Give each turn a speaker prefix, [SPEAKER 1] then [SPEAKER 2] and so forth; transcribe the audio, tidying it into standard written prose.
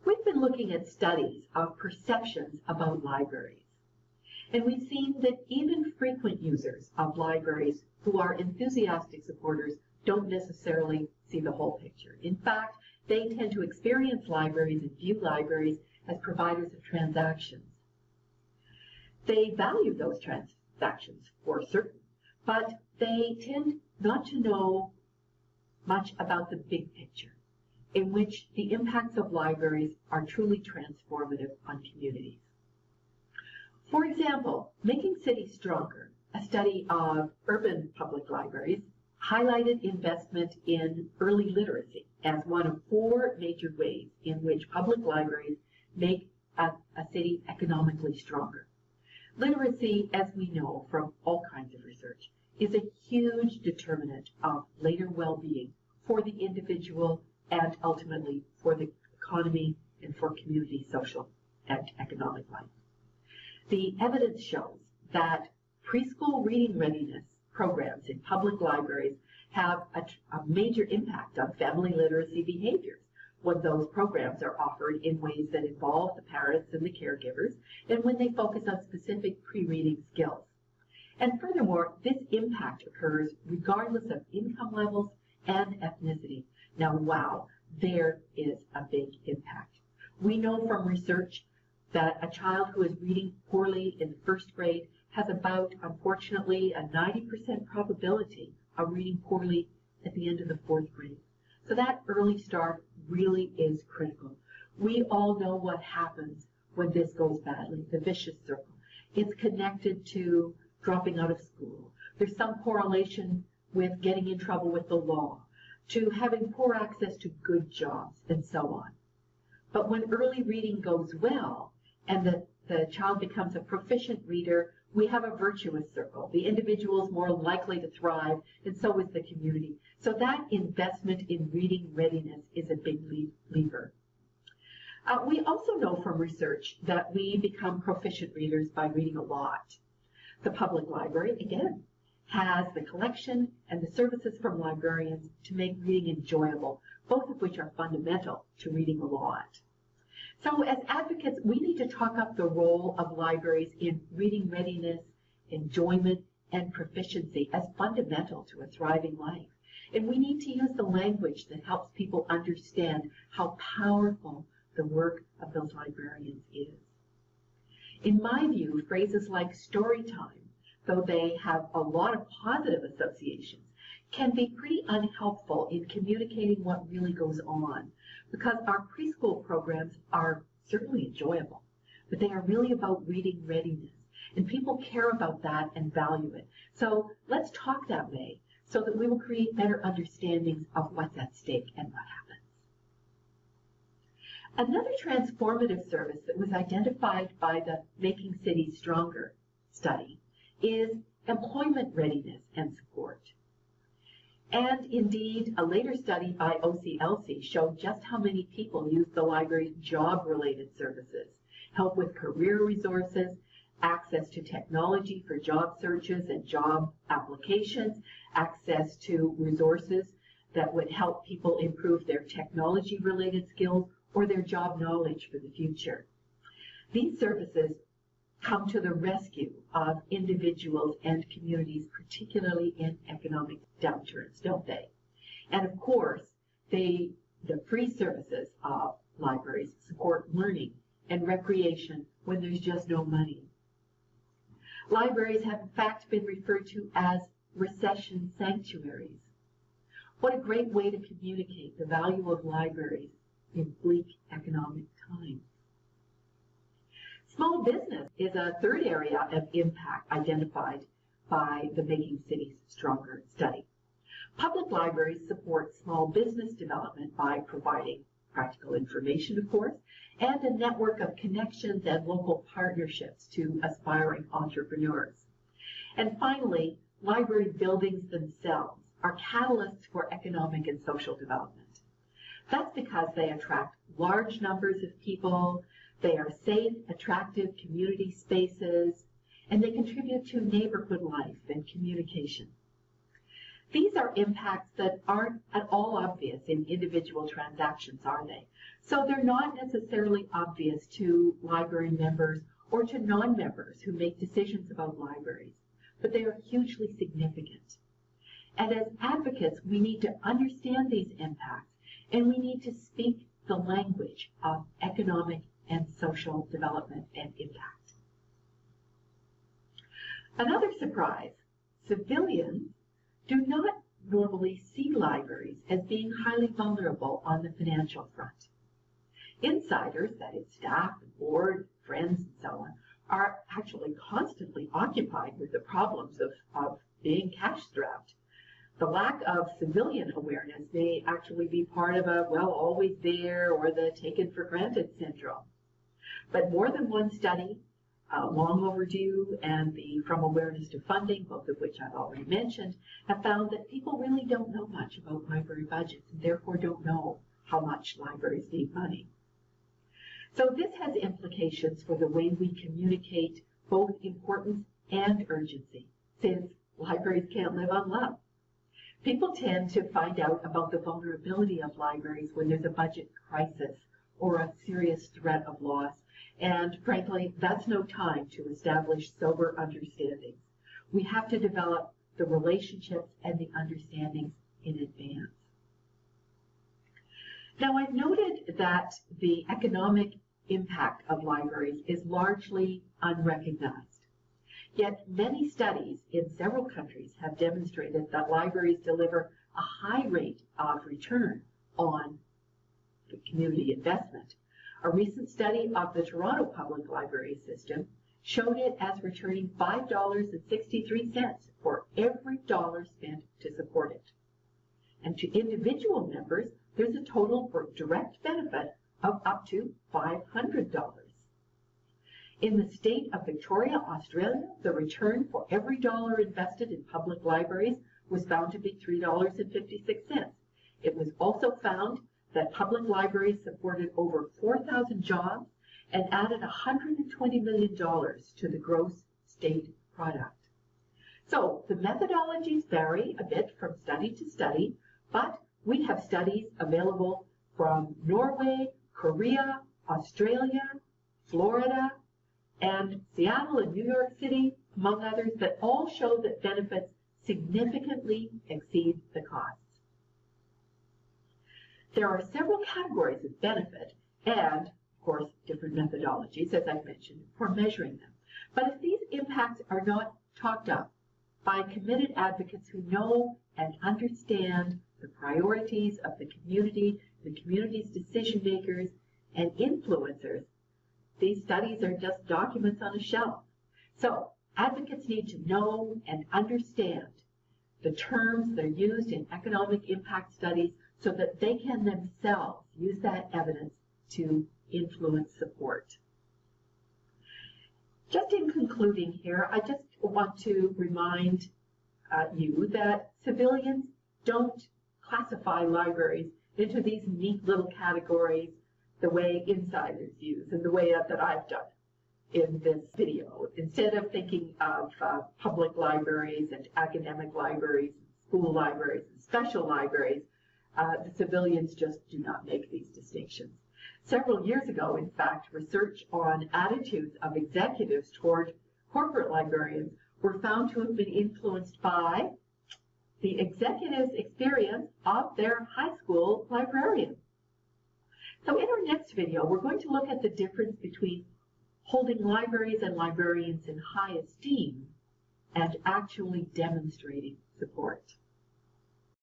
[SPEAKER 1] We've been looking at studies of perceptions about libraries, and we've seen that even frequent users of libraries who are enthusiastic supporters don't necessarily see the whole picture. In fact, they tend to experience libraries and view libraries as providers of transactions. They value those transactions for certain, but they tend not to know much about the big picture, in which the impacts of libraries are truly transformative on communities. For example, Making Cities Stronger, a study of urban public libraries, highlighted investment in early literacy as one of 4 major ways in which public libraries make a city economically stronger. Literacy, as we know from all kinds of research, is a huge determinant of later well-being for the individual and ultimately for the economy and for community social and economic life. The evidence shows that preschool reading readiness programs in public libraries have a major impact on family literacy behaviors when those programs are offered in ways that involve the parents and the caregivers, and when they focus on specific pre-reading skills. And furthermore, this impact occurs regardless of income levels and ethnicity. Now, wow, there is a big impact. We know from research that a child who is reading poorly in the 1st grade has about, unfortunately, a 90% probability of reading poorly at the end of the 4th grade. So that early start really is critical. We all know what happens when this goes badly, the vicious circle. It's connected to dropping out of school. There's some correlation with getting in trouble with the law, to having poor access to good jobs, and so on. But when early reading goes well, and the child becomes a proficient reader, we have a virtuous circle. The individual is more likely to thrive, and so is the community. So that investment in reading readiness is a big lever. We also know from research that we become proficient readers by reading a lot. The public library, again, has the collection and the services from librarians to make reading enjoyable, both of which are fundamental to reading a lot. So as advocates, we need to talk up the role of libraries in reading readiness, enjoyment, and proficiency as fundamental to a thriving life. And we need to use the language that helps people understand how powerful the work of those librarians is. In my view, phrases like story time, though they have a lot of positive associations, can be pretty unhelpful in communicating what really goes on, because our preschool programs are certainly enjoyable, but they are really about reading readiness, and people care about that and value it. So let's talk that way so that we will create better understandings of what's at stake and what happens. Another transformative service that was identified by the Making Cities Stronger study is employment readiness and support. And indeed, a later study by OCLC showed just how many people use the library's job-related services, help with career resources, access to technology for job searches and job applications, access to resources that would help people improve their technology-related skills or their job knowledge for the future. These services come to the rescue of individuals and communities, particularly in economic downturns, don't they? And of course, the free services of libraries support learning and recreation when there's just no money. Libraries have in fact been referred to as recession sanctuaries. What a great way to communicate the value of libraries in bleak economic times. Small business is a third area of impact identified by the Making Cities Stronger study. Public libraries support small business development by providing practical information, of course, and a network of connections and local partnerships to aspiring entrepreneurs. And finally, library buildings themselves are catalysts for economic and social development. That's because they attract large numbers of people, they are safe, attractive community spaces, and they contribute to neighborhood life and communication. These are impacts that aren't at all obvious in individual transactions, are they? So they're not necessarily obvious to library members or to non-members who make decisions about libraries, but they are hugely significant. And as advocates, we need to understand these impacts, and we need to speak the language of economic and social development and impact. Another surprise, civilians do not normally see libraries as being highly vulnerable on the financial front. Insiders, that is staff, and board, friends, and so on, are actually constantly occupied with the problems of being cash-strapped. The lack of civilian awareness may actually be part of a, well, always there, or the taken for granted syndrome. But more than one study, long overdue, and the From Awareness to Funding, both of which I've already mentioned, have found that people really don't know much about library budgets, and therefore don't know how much libraries need money. So this has implications for the way we communicate both importance and urgency, since libraries can't live on love. People tend to find out about the vulnerability of libraries when there's a budget crisis or a serious threat of loss, and frankly, that's no time to establish sober understandings. We have to develop the relationships and the understandings in advance. Now, I've noted that the economic impact of libraries is largely unrecognized. Yet many studies in several countries have demonstrated that libraries deliver a high rate of return on the community investment. A recent study of the Toronto Public Library System showed it as returning $5.63 for every dollar spent to support it. And to individual members, there's a total for direct benefit of up to $500. In the state of Victoria, Australia, the return for every dollar invested in public libraries was found to be $3.56. It was also found that public libraries supported over 4,000 jobs and added $120 million to the gross state product. So the methodologies vary a bit from study to study, but we have studies available from Norway, Korea, Australia, Florida, and Seattle and New York City, among others, that all show that benefits significantly exceed the costs. There are several categories of benefit and, of course, different methodologies, as I mentioned, for measuring them. But if these impacts are not talked up by committed advocates who know and understand the priorities of the community's decision makers and influencers, these studies are just documents on a shelf. So advocates need to know and understand the terms that are used in economic impact studies so that they can themselves use that evidence to influence support. Just in concluding here, I just want to remind you that civilians don't classify libraries into these neat little categories the way insiders use and the way that I've done in this video. Instead of thinking of public libraries and academic libraries, school libraries, and special libraries, the civilians just do not make these distinctions. Several years ago, in fact, research on attitudes of executives toward corporate librarians were found to have been influenced by the executive's experience of their high school librarian. So in our next video, we're going to look at the difference between holding libraries and librarians in high esteem and actually demonstrating support.